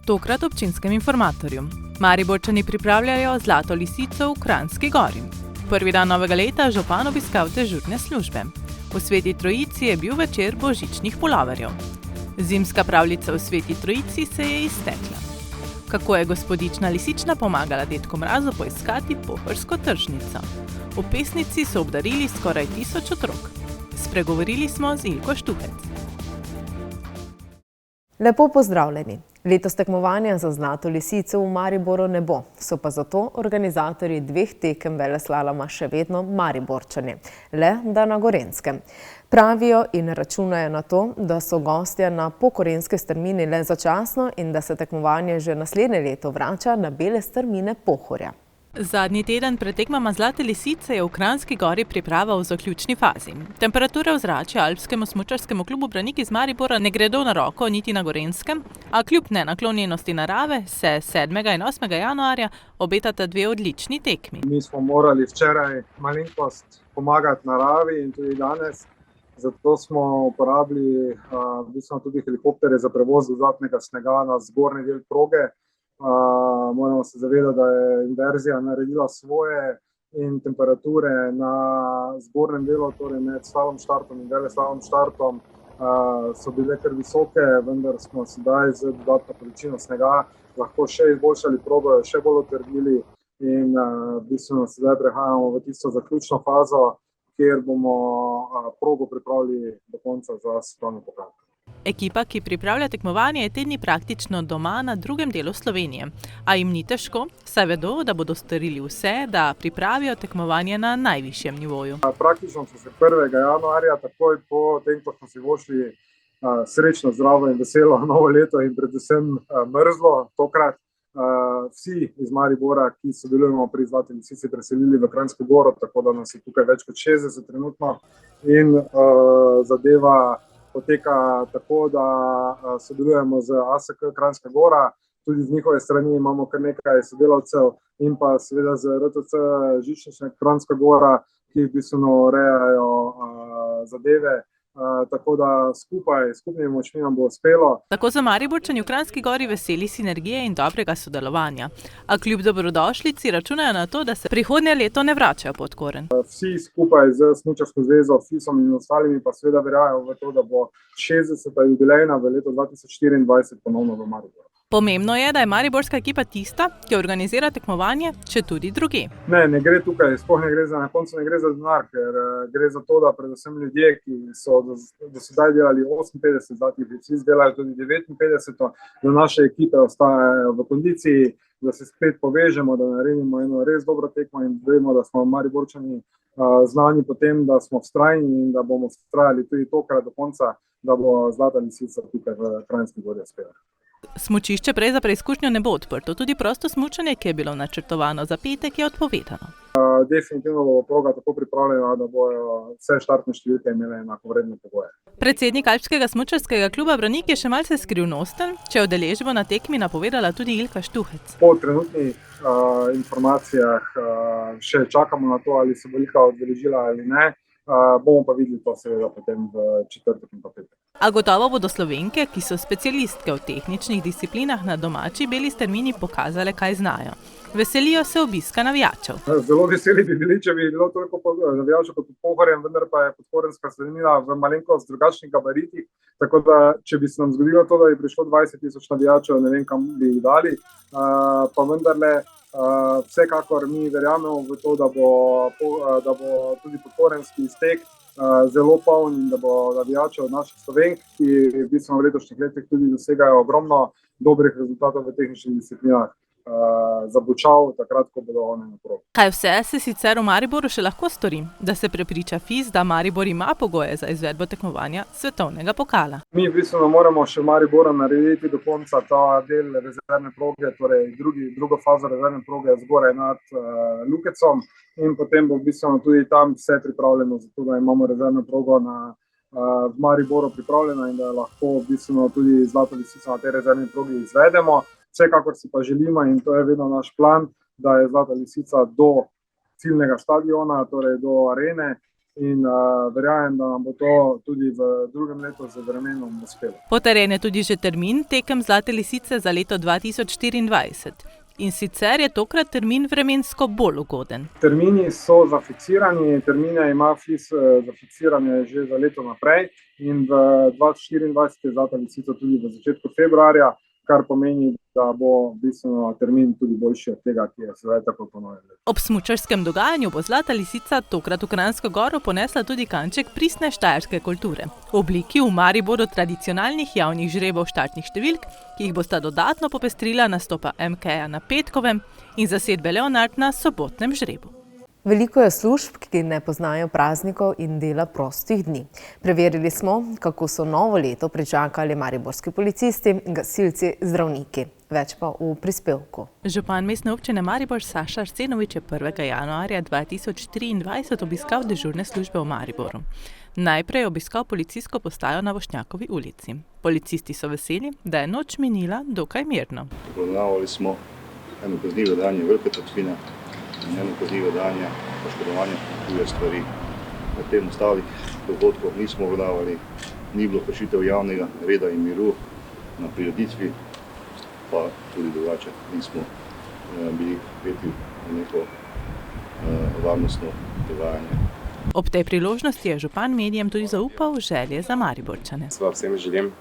Tokrat občinskem informatorju. Mariborčani pripravljajo Zlato lisico v Kranjski Gori. Prvi dan novega leta župan obiskal dežurne službe. V Sveti Trojici je bil večer božičnih puloverjev. Zimska pravljica v Sveti Trojici se je iztekla. Kako je gospodična Lisična pomagala dedku Mrazu poiskati pohorsko tržnico. V pesnici so obdarili skoraj 1000 otrok. Spregovorili smo z Ilko Štuhec. Lepo pozdravljeni. Letos tekmovanja za Zlato lisico v Mariboru ne bo, so pa zato organizatorji 2 tekem veleslaloma še vedno Mariborčani, le da na Gorenjskem. Pravijo in računajo na to, da so gostje na pokorenjske strmini le začasno in da se tekmovanje že naslednje leto vrača na bele strmine Pohorja. Zadnji teden pred tekmama Zlate lisice je v Kranjski Gori priprava v zaključni fazi. Temperature ozračja Alpskemu smučarskemu klubu Branik iz Maribora ne gredo na roko niti na Gorenjskem, a kljub nenaklonjenosti narave se 7. in 8. januarja obetata 2 odlični tekmi. Mi smo morali včeraj malenkost pomagati naravi in tudi danes, zato smo uporabili tudi helikopterje za prevoz dodatnega snega na zgornji del proge. Moramo se zavedati, da je inverzija naredila svoje in temperature na zgornjem delu, torej med slalom štartom in veleslalom štartom, so bile kar visoke, vendar smo sedaj z dodatno količino snega lahko še izboljšali progo, še bolj utrdili in bistveno sedaj prehajamo v tisto zaključno fazo, kjer bomo progo pripravili do konca za svetovni pokal. Ekipa, ki pripravlja tekmovanje, je te dni praktično doma na drugem delu Slovenije. A jim ni težko, saj vedo, da bodo storili vse, da pripravijo tekmovanje na najvišjem nivoju. Praktično so se 1. januarja, takoj po tem, ko smo si vošli srečno, zdravo in veselo novo leto in predvsem mrzlo, tokrat vsi iz Maribora, ki sodelujemo pri Zlati lisici, preselili v Kranjsko Goro, tako da nas je tukaj več kot 60 trenutno in zadeva poteka tako, da sodelujemo z ASK Kranjska Gora, tudi z njihove strani imamo kar nekaj sodelavcev in pa seveda z RTC Žičnične Kranjska Gora, ki bistveno urejajo zadeve, tako da skupnimi močmi nam bo uspelo. Tako so Mariborčani v Kranjski Gori veseli sinergije in dobrega sodelovanja. A kljub dobrodošlici računajo na to, da se prihodnje leto ne vračajo pod koren. Vsi skupaj z Smučarsko zvezo, FIS-om in ostalimi pa seveda verjajo v to, da bo 60. jubilejna v letu 2024 ponovno v Mariboru. Pomembno je, da je mariborska ekipa tista, ki organizira tekmovanje, če tudi druge. Ne gre tukaj, sploh ne gre na koncu ne gre za denar, ker gre za to, da predvsem ljudje, ki so do sedaj delali 58 zlatih lisic, delajo tudi 59, da naše ekipe ostajajo v kondiciji, da se spet povežemo, da naredimo eno res dobro tekmo in vemo, da smo Mariborčani znani po tem, da smo vztrajni in da bomo vztrajali tudi tokrat do konca, da bo Zlata lisica tukaj v Kranjski Gori uspela. Smučišče prej za preizkušnjo ne bo odprto, tudi prosto smučanje, ki je bilo načrtovano za petek, je odpovedano. Definitivno bo proga tako pripravljena, da bojo vse štartne številke imele enakovredne pogoje. Predsednik Alpskega smučarskega kluba Branik je še malce skrivnosten, če je udeležbo na tekmi napovedala tudi Ilka Štuhec. Po trenutnih informacijah še čakamo na to, ali se bo Ilka udeležila ali ne. Bomo pa videli to seveda potem v četrtek in petek. A gotovo bodo Slovenke, ki so specialistke v tehničnih disciplinah na domači beli strmini, pokazale, kaj znajo. Veselijo se obiska navijačev. Zelo veseli bi bili, če bi bilo toliko navijačev kot pod Pohorjem, vendar pa je podkorenska strmina v malenkost drugačnih gabaritih, tako da če bi se nam zgodilo to, da bi prišlo 20.000 navijačev, ne vem, kam bi jih dali, pa vendarle vsekakor mi verjamemo v to, da bo tudi podkorenski iztek zelo poln in da bo navijačev od naših Slovenk, ki v bistvu v letošnjih letih tudi dosegajo ogromno dobrih rezultatov v tehničnih disciplinah, zabučal takrat, ko bodo one na progi. Kaj vse se sicer v Mariboru še lahko stori, da se prepriča FIS, da Maribor ima pogoje za izvedbo tekmovanja svetovnega pokala? Mi v bistvu moramo še v Mariboru narediti do konca ta del rezervne proge, torej drugo fazo rezervne proge zgoraj nad Lukecom in potem bo v bistvu tudi tam vse pripravljeno, zato da imamo rezervno progo v Mariboru pripravljeno in da lahko v bistvu tudi Zlato lisico na tej rezervni progi izvedemo. Vsekakor si pa želimo, in to je vedno naš plan, da je Zlata lisica do ciljnega stadiona, torej do arene in verjamem, da nam bo to tudi v drugem letu z vremenom uspelo. Potrjen je tudi že termin tekem Zlate lisice za leto 2024. In sicer je tokrat termin vremensko bolj ugoden. Termini so zafiksirani, termine ima FIS zafiksirane že za leto naprej in v 2024 je Zlata lisica tudi v začetku februarja, kar pomeni, da bo bistveno termin tudi boljši od tega, ki je sedaj tako ponovljen. Ob smučarskem dogajanju bo Zlata lisica tokrat v Kranjsko Goro ponesla tudi kanček pristne štajerske kulture. V obliki v Mariboru tradicionalnih javnih žrebov štartnih številk, ki jih bosta dodatno popestrila nastopa MK-ja na petkovem in zasedbe Leonard na sobotnem žrebu. Veliko je služb, ki ne poznajo praznikov in dela prostih dni. Preverili smo, kako so novo leto pričakali mariborski policisti, gasilci, zdravniki. Več pa v prispevku. Župan mestne občine Maribor Saša Arsenovič je 1. januarja 2023 obiskal dežurne službe v Mariboru. Najprej je obiskal policijsko postajo na Vošnjakovi ulici. Policisti so veseli, da je noč minila dokaj mirno. Obravnavali smo eno kaznivo dejanje velike tatvine in eno kaznivo dejanje poškodovanja tuje stvari. Na tem ostalih dogodkov nismo obravnavali, ni bilo kršitev javnega reda in miru na prireditvi, pa tudi drugače nismo bili vpeti v neko varnostno dogajanje. Ob tej priložnosti je župan medijem tudi zaupal želje za Mariborčane. Vsem želim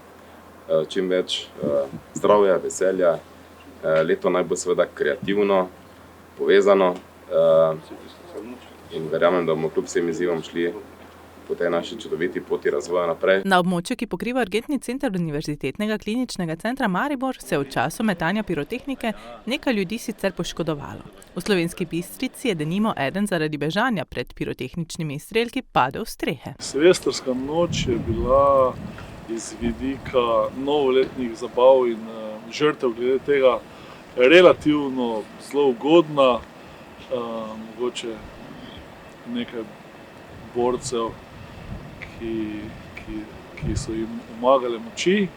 čim več zdravja, veselja. Leto naj bo seveda kreativno, povezano in verjamem, da bomo kljub vsem izzivom šli po tej naši čudoviti poti razvoja naprej. Na območju, ki pokriva urgentni center Univerzitetnega kliničnega centra Maribor, se je v času metanja pirotehnike nekaj ljudi sicer poškodovalo. V Slovenski Bistrici je denimo eden zaradi bežanja pred pirotehničnimi izstrelki padel s strehe. Silvestrska noč je bila iz vidika novoletnih zabav in žrtev glede tega relativno zelo ugodna. Mogoče nekaj borcev, ki so jim pomagale moči,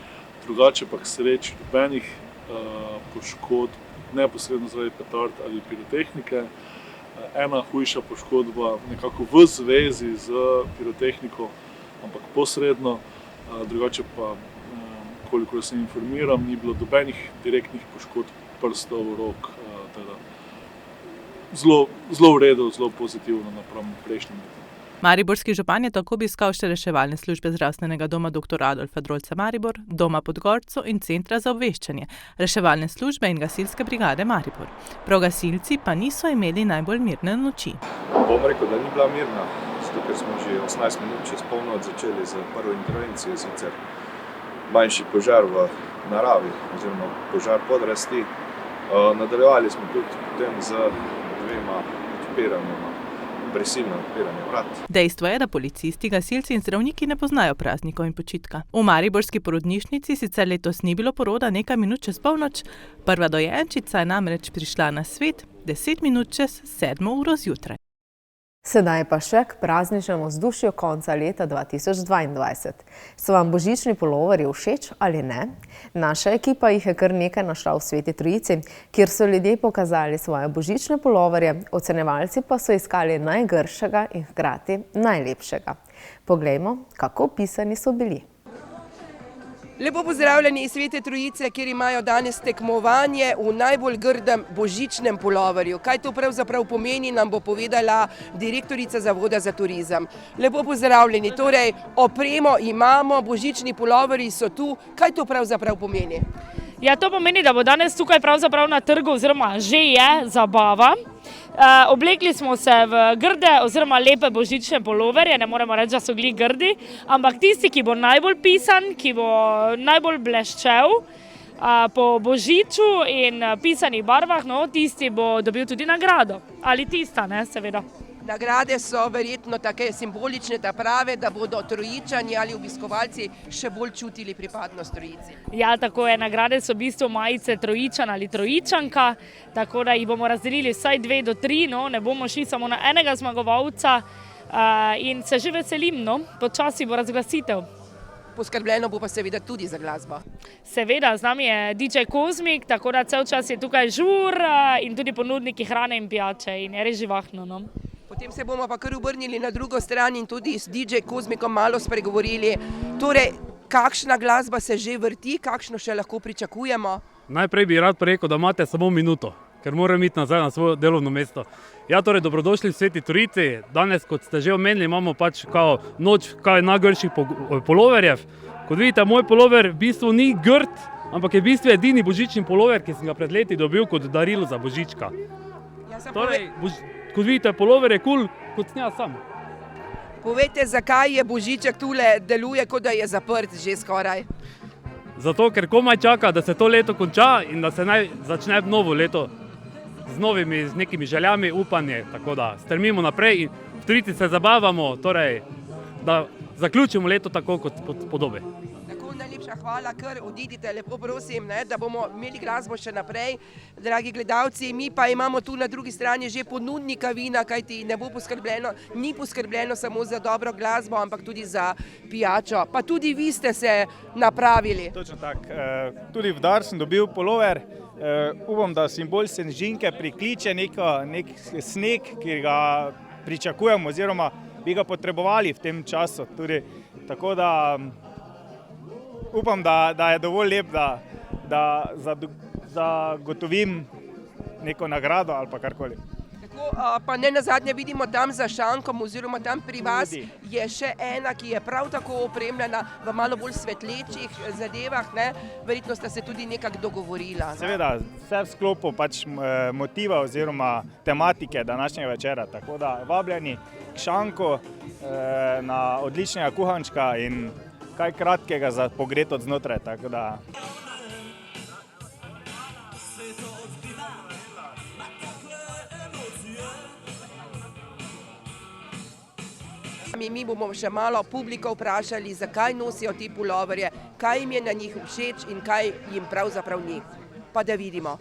drugače pa k sreči nobenih poškodb, neposredno zaradi petard ali pirotehnike. Ena hujša poškodba nekako v zvezi z pirotehniko, ampak posredno, drugače pa, kolikor se informiram, ni bilo nobenih direktnih poškodb prstov, rok, teda zelo v redu, zelo pozitivno napram prejšnjim letom. Mariborski župan je tako obiskal še reševalne službe zdravstvenega doma dr. Adolfa Drolca Maribor, doma pod Gorco in centra za obveščanje, reševalne službe in gasilske brigade Maribor. Prav gasilci pa niso imeli najbolj mirne noči. Bom rekel, da ni bila mirna, zato ker smo že 18 minut čez polnoč začeli z prvo intervencijo, sicer manjši požar v naravi oziroma požar podrasti. Nadaljevali smo tudi potem z dvema odpiranjima. Prisilno odpiranje vrat. Dejstvo je, da policisti, gasilci in zdravniki ne poznajo praznikov in počitka. V mariborski porodnišnici sicer letos ni bilo poroda nekaj minut čez polnoč, prva dojenčica je namreč prišla na svet 10 minut čez 7 uro zjutraj. Sedaj pa še k prazničnemu vzdušju konca leta 2022. So vam božični puloverji všeč ali ne? Naša ekipa jih je kar nekaj našla v Sveti Trojici, kjer so ljudje pokazali svoje božične puloverje, ocenjevalci pa so iskali najgršega in hkrati najlepšega. Poglejmo, kako pisani so bili. Lepo pozdravljeni iz Svete Trojice, kjer imajo danes tekmovanje v najbolj grdem božičnem puloverju. Kaj to pravzaprav pomeni, nam bo povedala direktorica Zavoda za turizem. Lepo pozdravljeni, torej opremo imamo, božični puloverji so tu. Kaj to pravzaprav pomeni? Ja, to pomeni, da bo danes tukaj pravzaprav na trgu oziroma že je zabava. Oblekli smo se v grde oziroma lepe božične puloverje, ne moremo reči, da so glih grdi, ampak tisti, ki bo najbolj pisan, ki bo najbolj bleščel po božiču in pisanih barvah, no, tisti bo dobil tudi nagrado. Ali tista, ne, seveda. Nagrade so verjetno take simbolične, ta prave, da bodo Trojičani ali obiskovalci še bolj čutili pripadnost Trojici. Ja, tako je, nagrade so v bistvu majice Trojičan ali Trojičanka, tako da jih bomo razdelili vsaj 2 do 3, no, ne bomo šli samo na enega zmagovalca in se že veselim, no, počasi bo razglasitev. Poskrbljeno bo pa seveda tudi za glasbo. Seveda, z nami je DJ Kozmik, tako da cel čas je tukaj žur in tudi ponudniki hrane in pijače in je res živahno, no. Potem se bomo pa kar obrnili na drugo stran in tudi s DJ Kozmikom malo spregovorili. Torej, kakšna glasba se že vrti, kakšno še lahko pričakujemo? Najprej bi rad rekel, da imate samo minuto, ker moram iti nazaj na svoje delovno mesto. Ja, torej, dobrodošli v Sveti Trojici. Danes, kot ste že omenili, imamo pač kao noč najgrših poloverjev. Kot vidite, moj polover v bistvu ni grd, ampak je v bistvu edini božični polover, ki sem ga pred leti dobil kot darilo za božička. Torej, kot vidite, polover je kul, kot sem jaz sam. Povejte, zakaj je božiček tule deluje, kot da je zaprt že skoraj? Zato, ker komaj čaka, da se to leto konča in da se naj začne novo leto z nekimi željami, upanje. Tako da strmimo naprej in v Trojici se zabavamo, torej, da zaključimo leto tako, kot podobe. Tako, najlepša hvala, kar odidite, lepo prosim, ne, da bomo imeli glasbo še naprej. Dragi gledalci, mi pa imamo tu na drugi strani že ponudnika vina, kajti ni poskrbljeno samo za dobro glasbo, ampak tudi za pijačo. Pa tudi vi ste se napravili. Točno tako. Tudi v dar sem dobil polover. Upam, da simbol snežinke prikliče nek sneg, ki ga pričakujemo oziroma bi ga potrebovali v tem času. Tako da upam, da je dovolj lep, da zagotovim neko nagrado ali pa karkoli. Pa ne nazadnje vidimo tam za šankom oziroma tam pri vas je še ena, ki je prav tako opremljena v malo bolj svetlečih zadevah. Verjetno sta se tudi nekako dogovorila. Seveda, vse v sklopu pač motiva oziroma tematike današnjega večera. Tako da vabljeni k šanku na odličnega kuhančka in kaj kratkega za pogled od znotraj. Tako da Mi bomo še malo publiko vprašali, zakaj nosijo ti puloverje, kaj jim je na njih všeč in kaj jim pravzaprav ni. Pa da vidimo.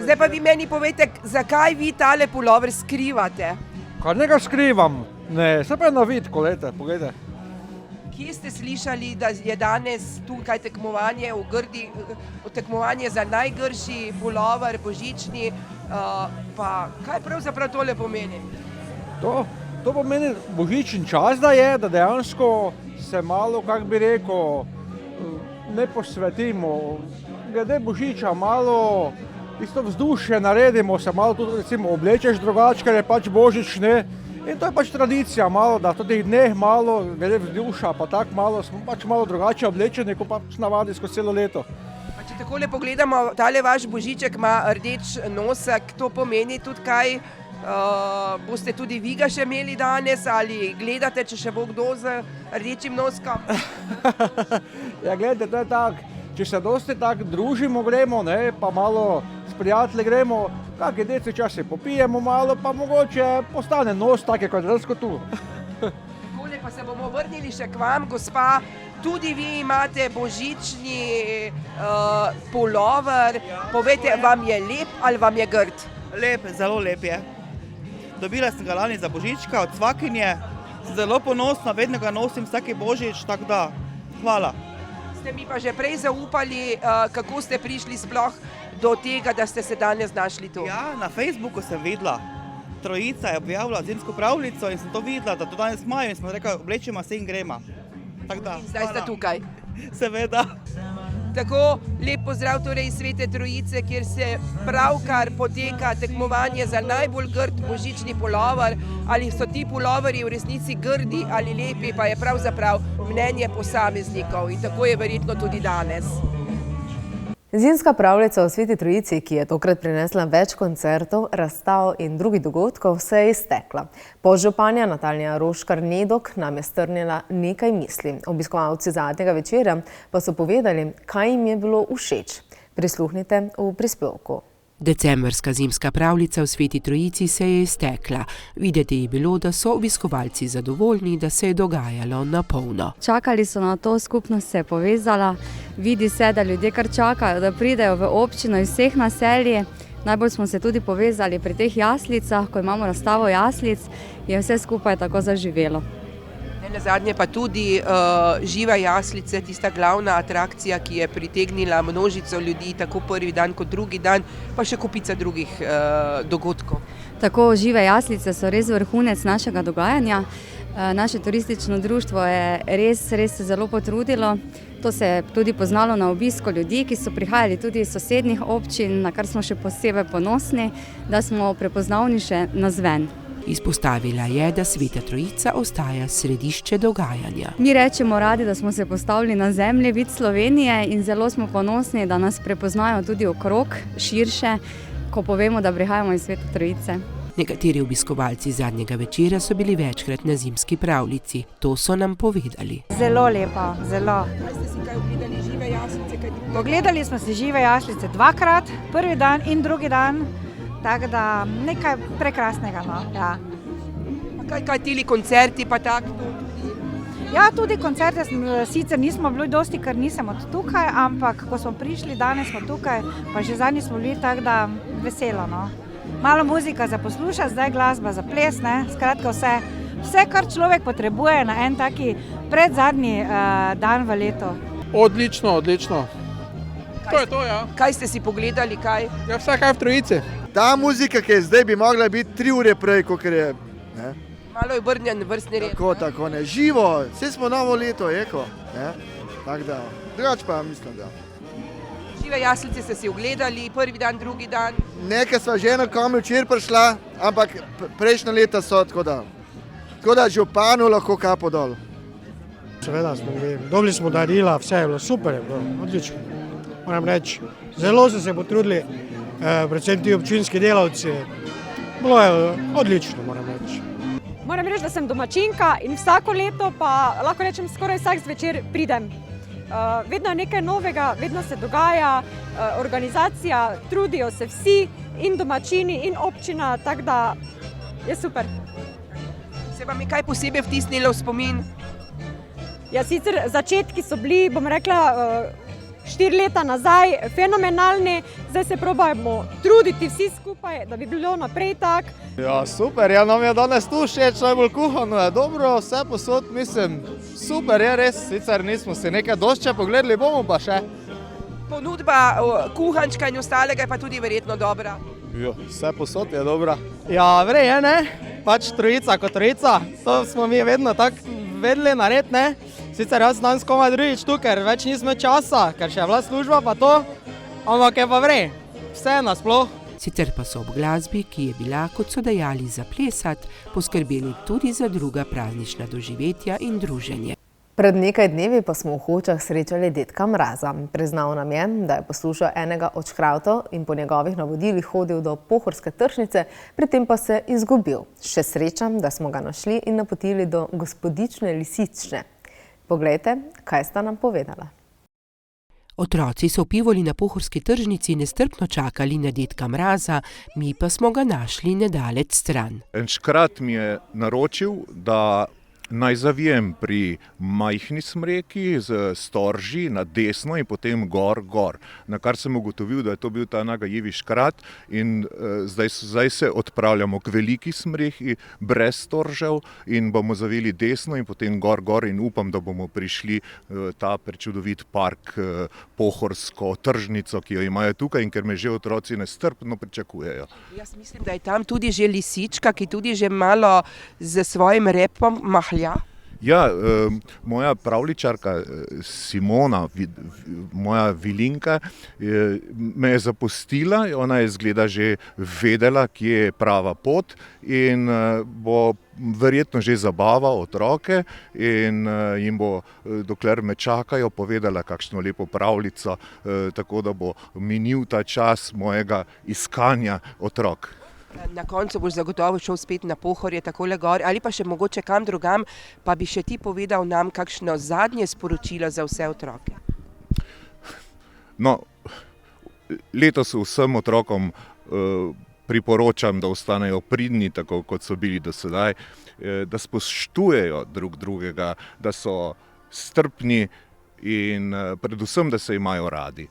Zdaj pa vi meni povejte, zakaj vi tale pulover skrivate? Kar ne ga skrivam, ne, se pa je na vid, poglejte. Kje ste slišali, da je danes tukaj tekmovanje v Grdi, tekmovanje za najgrši pulover, božični, pa kaj pravzaprav tole pomeni? To pomeni božični čas, da dejansko se malo, kako bi rekel, ne posvetimo. Glede božiča malo isto vzdušje naredimo, se malo tudi recimo oblečeš drugače, ker je pač božič, ne. In to je pač tradicija malo, da v teh dneh malo, glede vzduša, pa tako malo, smo pač malo drugače oblečeni, kot pač navadi skozi celo leto. Če takole pogledamo, tale vaš božiček ima rdeč nosek, to pomeni tudi kaj? Boste tudi vi ga še imeli danes ali gledate, če še bo kdo z rdečim noskom? Ja, gledajte, to je tako, če se dosti tako družimo, gremo, ne, pa malo s prijatelji gremo, kakšne deci časi popijemo malo, pa mogoče postane nos take kot dejansko tu. Takole pa se bomo vrnili še k vam, gospa. Tudi vi imate božični pulover. Povejte, vam je lep ali vam je grd? Lep, zelo lep je. Dobila sem ga lani za božička od svakinje. Sem zelo ponosna, vedno ga nosim vsaki božič, tako da hvala. Ste mi pa že prej zaupali, kako ste prišli sploh do tega, da ste se danes našli tu? Ja, na Facebooku sem videla. Trojica je objavila zimsko pravljico in sem to videla, da to danes imajo in smo rekli, oblečimo se in gremo. In zdaj ste tukaj? Seveda. Tako, lep pozdrav torej iz Svete Trojice, kjer se pravkar poteka tekmovanje za najbolj grd božični pulover. Ali so ti puloverji v resnici grdi ali lepi, pa je pravzaprav mnenje posameznikov in tako je verjetno tudi danes. Zimska pravljica o Sveti Trojici, ki je tokrat prinesla več koncertov, razstav in drugih dogodkov, se je iztekla. Podžupanja Natalija Roškar-Nedok nam je strnila nekaj misli. Obiskovalci zadnjega večera pa so povedali, kaj jim je bilo všeč. Prisluhnite v prispevku. Decembrska zimska pravljica v Sveti Trojici se je iztekla. Videti je bilo, da so obiskovalci zadovoljni, da se je dogajalo na polno. Čakali so na to, skupnost se je povezala. Vidi se, da ljudje kar čakajo, da pridejo v občino iz vseh naselij. Najbolj smo se tudi povezali pri teh jaslicah, ko imamo razstavo jaslic, je vse skupaj tako zaživelo. Na zadnje pa tudi Žive jaslice, tista glavna atrakcija, ki je pritegnila množico ljudi, tako prvi dan kot drugi dan, pa še kupica drugih dogodkov. Tako, Žive jaslice so res vrhunec našega dogajanja. Naše turistično društvo je res zelo potrudilo. To se je tudi poznalo na obisku ljudi, ki so prihajali tudi iz sosednjih občin, na kar smo še posebej ponosni, da smo prepoznavni še navzven. Izpostavila je, da Sveta Trojica ostaja središče dogajanja. Mi rečemo radi, da smo se postavili na zemljevid Slovenije in zelo smo ponosni, da nas prepoznajo tudi okrog, širše, ko povemo, da prihajamo iz Svete Trojice. Nekateri obiskovalci zadnjega večera so bili večkrat na zimski pravljici. To so nam povedali. Zelo lepa, zelo. Kaj ste si kaj ogledali Žive jaslice? Ogledali smo si Žive jaslice 2-krat, prvi dan in drugi dan. Tako da nekaj prekrasnega. No? Ja. Kaj tili koncerti pa tako? Ja, tudi koncerte sicer nismo bili dosti, ker nisem od tukaj, ampak ko smo prišli, danes smo tukaj, pa že zadnji smo bili, tako da veselo. No? Malo muzika za poslušati, zdaj glasba za ples, ne? Skratka vse, kar človek potrebuje na en taki predzadnji dan v letu. Odlično. To je to, ja. Kaj ste si pogledali, kaj? Ja, vse kaj v Trojici. Ta muzika, ki je zdaj, bi mogla biti 3 ure prej, kot je. Ne? Malo je obrnjen vrstni red. Tako, ne. Živo, vse smo novo leto, eko. Tako da, drugače pa mislim, da. Žive jaslice ste si ogledali, prvi dan, drugi dan? Nekaj sva žena komi včeraj prišla, ampak prejšnja leta so, tako da županu lahko kapo dol. Seveda smo bili, dobili smo darila, vse je bilo super, je bilo odlično. Moram reči, zelo so se potrudili, predvsem ti občinski delavci. Bilo je odlično, moram reči. Moram reči, da sem domačinka in vsako leto pa lahko rečem skoraj vsak zvečer pridem. Vedno je nekaj novega, vedno se dogaja, organizacija, trudijo se vsi in domačini in občina, tako da je super. Se vam je kaj posebej vtisnilo v spomin? Ja, sicer začetki so bili, bom rekla, 4 leta nazaj fenomenalni, zdaj se probajmo truditi vsi skupaj, da bi bilo naprej tak. Ja, super, ja, nam je danes tu všeč, najbolj kuhano je dobro, vse posod, mislim, super je res, sicer nismo si nekaj došče pogledali, bomo pa še. Ponudba kuhančka in ostalega je pa tudi verjetno dobra. Ja, vse posod je dobra. Ja, vrej je, ne, pač Trojica kot Trojica, to smo mi vedno tako vedeli narediti, ne. Sicer jaz danes komaj drugič tu, ker več nismo časa, ker še je bila služba pa to, ampak je pa vrej, vse je nasploh. Sicer pa so ob glasbi, ki je bila, kot so dejali, za plesat, poskrbeli tudi za druga praznična doživetja in druženje. Pred nekaj dnevi pa smo v Hočah srečali dedka Mraza. Priznal nam je, da je poslušal enega od škravtov in po njegovih navodilih hodil do pohorske tržnice, pri tem pa se izgubil. Še srečam, da smo ga našli in napotili do gospodične Lisične. Poglejte, kaj sta nam povedala. Otroci so v Pivoli na pohorski tržnici nestrpno čakali na dedka Mraza, mi pa smo ga našli nedaleč stran. En škrat mi je naročil, da naj zavijem pri majhni smreki z storži na desno in potem gor. Na kar sem ugotovil, da je to bil ta nagajivi škrat in zdaj se odpravljamo k veliki smreki brez storžev in bomo zavili desno in potem gor in upam, da bomo prišli ta prečudovit park, pohorsko tržnico, ki jo imajo tukaj in ker me že otroci nestrpno pričakujejo. Jaz mislim, da je tam tudi že lisička, ki tudi že malo z svojim repom mahlja. Ja, moja pravljičarka Simona, moja vilinka, me je zapustila, ona je zgleda že vedela, kje je prava pot in bo verjetno že zabava otroke in jim bo, dokler me čakajo, povedala kakšno lepo pravljico, tako da bo minil ta čas mojega iskanja otrok. Na koncu boš zagotovo šel spet na Pohorje, takole gor, ali pa še mogoče kam drugam, pa bi še ti povedal nam kakšno zadnje sporočilo za vse otroke. No, letos vsem otrokom priporočam, da ostanejo pridni, tako kot so bili do sedaj, da spoštujejo drug drugega, da so strpni in predvsem, da se imajo radi.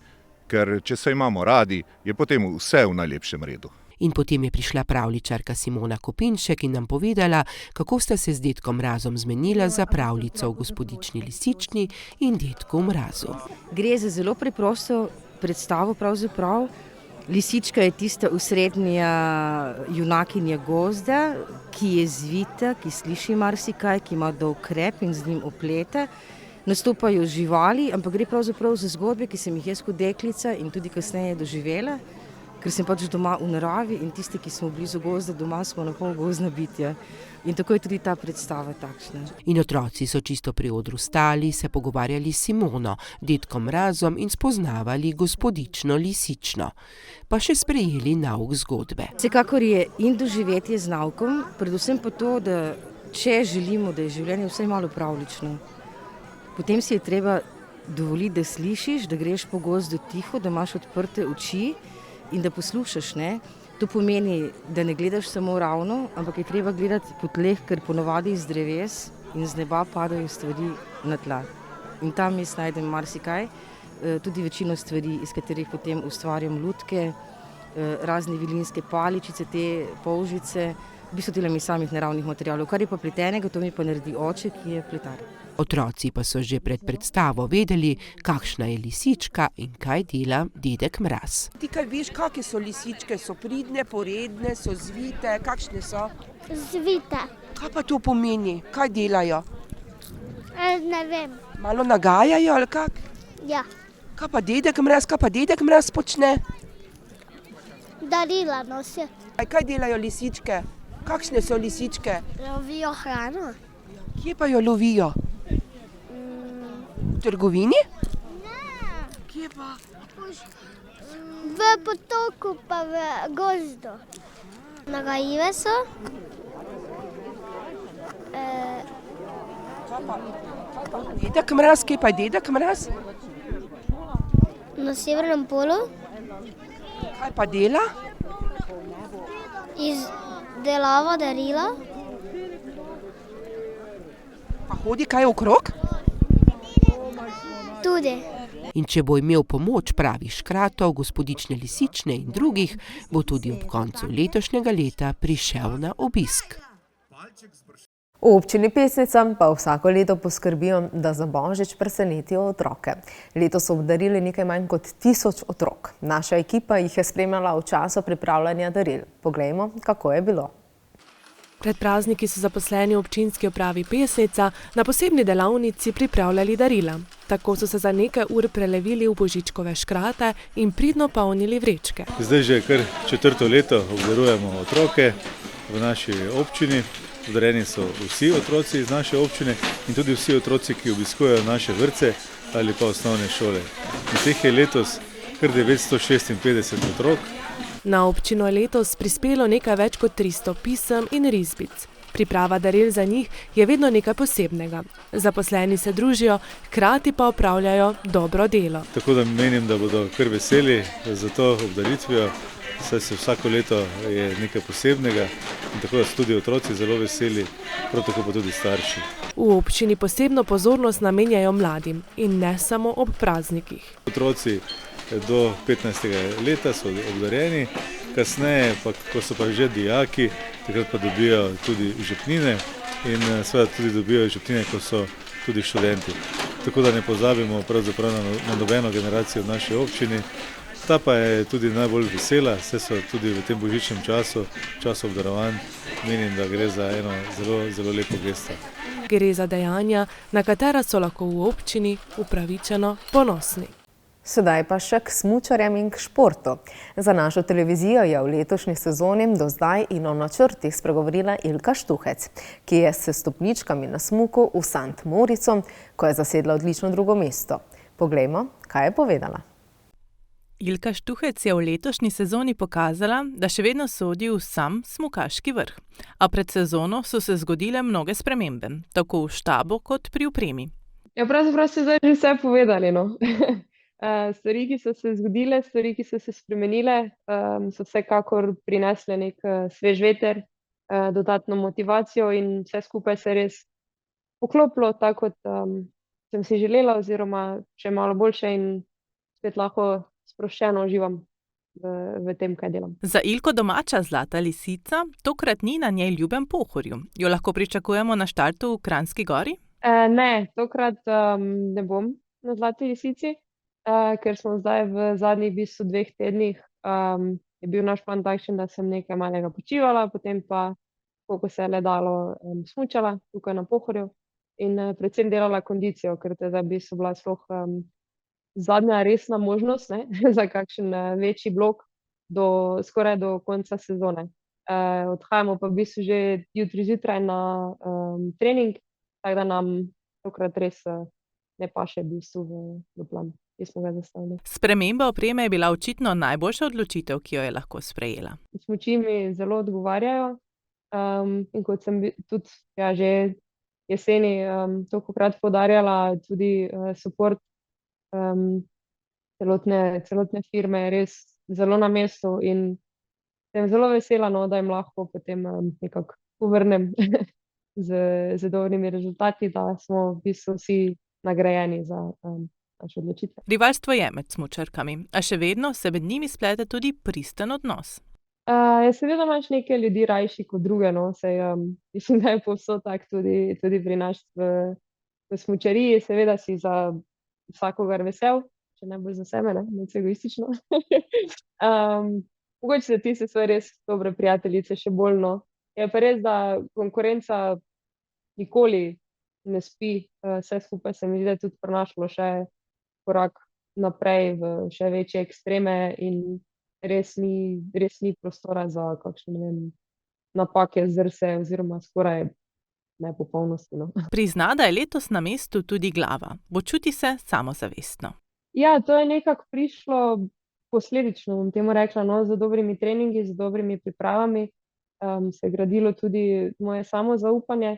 Ker če se imamo radi, je potem vse v najlepšem redu. In potem je prišla pravljičarka Simona Kopinšek in nam povedala, kako sta se z dedkom Mrazom zmenila za pravljico o gospodični Lisični in dedku Mrazu. Gre za zelo preprosto predstavo pravzaprav. Lisička je tista osrednja junakinja gozda, ki je zvita, ki sliši marsikaj, ki ima dolg rep in z njim oplete. Nastopajo živali, ampak gre pravzaprav za zgodbe, ki sem jih jaz kot deklica in tudi kasneje doživela, ker sem pač doma v naravi in tisti, ki smo blizu gozda doma, smo na pol gozdna bitja. In tako je tudi ta predstava takšna. In otroci so čisto pri odru stali, se pogovarjali s Simono, dedkom Mrazom in spoznavali gospodično Lisično. Pa še sprejeli nauk zgodbe. Vsekakor je in doživetje z naukom, predvsem pa to, da če želimo, da je življenje vsaj malo pravljično, potem si je treba dovoliti, da slišiš, da greš po gozdu tiho, da imaš odprte oči in da poslušaš, ne? To pomeni, da ne gledaš samo ravno, ampak je treba gledati po tleh, ker ponavadi iz dreves in z neba padajo stvari na tla. In tam jaz najdem marsikaj, tudi večino stvari, iz katerih potem ustvarjam lutke, razne vilinske paličice, te polžice, v bistvu delam iz samih naravnih materialov. Kar je pa pletenega, to mi pa naredi oče, ki je pletar. Otroci pa so že pred predstavo vedeli, kakšna je lisička in kaj dela dedek Mraz. Ti kaj veš, kakšne so lisičke? So pridne, poredne, so zvite, kakšne so? Zvite. Kaj pa to pomeni? Kaj delajo? Ne vem. Malo nagajajo ali kak? Ja. Kaj pa dedek Mraz počne? Darila nosi. Kaj delajo lisičke? Kakšne so lisičke? Lovijo hrano. Kje pa jo lovijo? V trgovini? Ne. Kje pa? V potoku pa v gozdu. Nagajive so. Dedek Mraz, kje pa je dedek Mraz? Na severnem polu. Kaj pa dela? Izdelava darila. Pa hodi kaj okrog? Tudi. In če bo imel pomoč pravih škratov, gospodične Lisične in drugih, bo tudi ob koncu letošnjega leta prišel na obisk. V občini Pesnica pa vsako leto poskrbijo, da za Božič presenetijo otroke. Letos so obdarili nekaj manj kot 1000 otrok. Naša ekipa jih je spremljala v času pripravljanja daril. Poglejmo, kako je bilo. Pred prazniki so zaposleni v občinski upravi Pesnica na posebni delavnici pripravljali darila. Tako so se za nekaj ur prelevili v božičkove škrate in pridno polnili vrečke. Zdaj že kar 4. leto obdarujemo otroke v naši občini. Obdarjeni so vsi otroci iz naše občine in tudi vsi otroci, ki obiskujejo naše vrtce ali pa osnovne šole. In teh je letos kar 956 otrok. Na občino je letos prispelo nekaj več kot 300 pisem in risbic. Priprava daril za njih je vedno nekaj posebnega. Zaposleni se družijo, hkrati pa opravljajo dobro delo. Tako da menim, da bodo kar veseli za to obdaritvijo, saj se vsako leto je nekaj posebnega in tako da so tudi otroci zelo veseli, prav tako pa tudi starši. V občini posebno pozornost namenjajo mladim in ne samo ob praznikih. Otroci do 15. leta so obdarjeni, kasneje, pa, ko so pa že dijaki, takrat pa dobijo tudi žepnine in seveda tudi dobijo žepnine, ko so tudi študenti. Tako da ne pozabimo pravzaprav na nobeno generacijo v naši občini. Ta pa je tudi najbolj vesela, saj so tudi v tem božičnem času obdarovanj, menim, da gre za eno zelo lepo gesto. Gre za dejanja, na katera so lahko v občini upravičeno ponosni. Sedaj pa še k smučarjem in k športu. Za našo televizijo je v letošnji sezoni do zdaj in o načrtih spregovorila Ilka Štuhec, ki je s stopničkami na smuku v Sant Morico, ko je zasedla odlično drugo mesto. Poglejmo, kaj je povedala. Ilka Štuhec je v letošnji sezoni pokazala, da še vedno sodi v sam smukaški vrh. A pred sezono so se zgodile mnoge spremembe, tako v štabu kot pri opremi. Ja, pravzaprav ste zdaj že vse povedali, no. Stvari, ki so se zgodile, stvari, ki so se spremenile, so vsekakor prinesle nek svež veter, dodatno motivacijo in vse skupaj se res poklopilo tako, kot sem si želela oziroma še malo boljše in spet lahko sproščeno uživam. v tem, kaj delam. Za Ilko domača Zlata lisica tokrat ni na njej ljubem Pohorju. Jo lahko pričakujemo na štartu v Kranjski Gori? Ne, tokrat ne bom na Zlati lisici, ker smo zdaj v zadnjih 2 tednih je bil naš plan takšen, da sem nekaj malega počivala, potem pa, koliko se je le dalo, smučala tukaj na Pohorju in predvsem delala kondicijo, ker to je zdaj v bistvu bila sploh zadnja resna možnost, ne, za kakšen večji blok skoraj do konca sezone. Odhajamo pa v bistvu že jutri zjutraj na trening, tako da nam tokrat res ne paše v bistvu v plan, ki smo ga zastavili. Sprememba opreme je bila očitno najboljša odločitev, ki jo je lahko sprejela. Smuči mi zelo odgovarjajo, in kot sem tudi že jeseni tolikokrat poudarjala, tudi suport celotne firme je res zelo na mestu in sem zelo vesela, no, da jim lahko potem nekako povrnem z dobrimi rezultati, da smo v bistvu vsi nagrajeni za naše odločitve. Rivalstvo je med smučarkami, a še vedno se med njimi splete tudi pristen odnos. Seveda imaš neke ljudi rajši kot druge, no, saj mislim, da je povsod tako tudi pri nas v smučariji, seveda si za vsakogar vesel, če ne bolj za sebe, ne, malo egoistično. Mogoče se ti svoje res dobre prijateljice še bolj, no. Je pa res, da konkurenca nikoli ne spi, vse skupaj se mi zdi, da je tudi prinašalo še korak naprej v še večje ekstreme in res ni prostora za kakšne, ne vem, napake, zdrse oziroma skoraj nepopolnosti, no. Prizna, da je letos na mestu tudi glava. Počuti se samozavestno. Ja, to je nekako prišlo posledično, bom temu rekla, no, z dobrimi treningi, z dobrimi pripravami, se je gradilo tudi moje samozaupanje,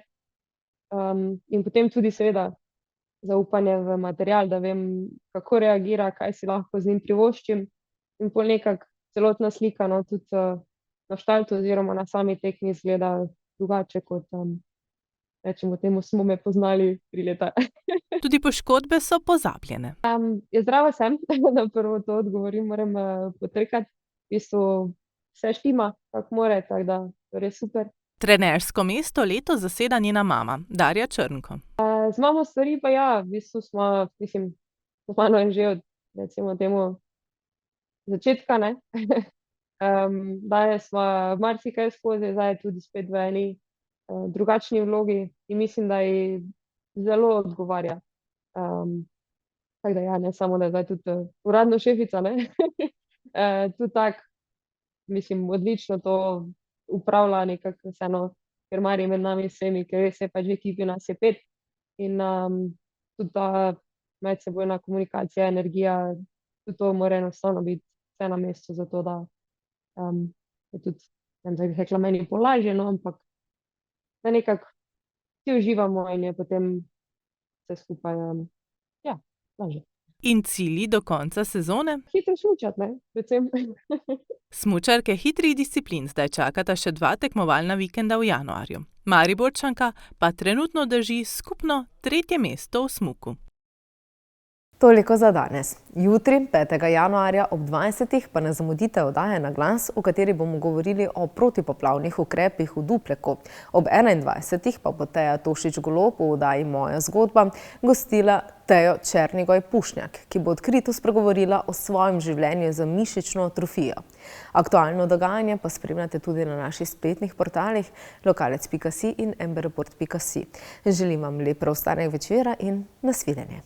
in potem tudi seveda zaupanje v material, da vem, kako reagira, kaj si lahko z njim privoščim in pol nekako celotna slika, no, tudi na štartu oziroma na sami tekmi izgleda drugače kot, rečemo temu, smo me poznali 3 leta. Tudi poškodbe so pozabljene. Zdrava sem, na prvo to odgovorim, moram potrkati. V bistvu vse štima, kako mora, tako da to je res super. Trenersko mesto letos zaseda njena mama, Darja Črnko. Z mamo stvari pa ja, v bistvu smo, mislim, z mano je že od, recimo temu, začetka, ne. Danes smo marsikaj skozi, zdaj je tudi spet v eni drugačni vlogi in mislim, da ji zelo odgovarja. Tako da ja, ne samo, da je zdaj tudi uradno šefica, ne. Tudi tako, mislim, odlično to upravlja nekako vseeno, ker mari med nami vsemi, ker res je pač v ekipi nas je 5 in tudi ta medsebojna komunikacija, energija, tudi to mora enostavno biti vse na mestu, zato da je tudi, ne vem, zdaj bi rekla, meni polažje, no, ampak da nekako vsi uživamo in je potem vse skupaj, ja, lažje. In cilji do konca sezone? Hitro smučati, ne, predvsem. Smučarke hitrih disciplin zdaj čakata še 2 tekmovalna vikenda v januarju. Mariborčanka pa trenutno drži skupno 3. mesto v smuku. Toliko za danes. Jutri, 5. januarja ob 20. pa ne zamudite oddaje Na glas, v kateri bomo govorili o protipoplavnih ukrepih v Dupleku. Ob 21. pa bo Teja Tošič Golob v oddaji Moja zgodba gostila Tejo Černigoj Pušnjak, ki bo odkrito spregovorila o svojem življenju z mišično atrofijo. Aktualno dogajanje pa spremljate tudi na naših spletnih portalih lokalec.si in mbreport.si. Želim vam lep preostanek večera in nasvidenje.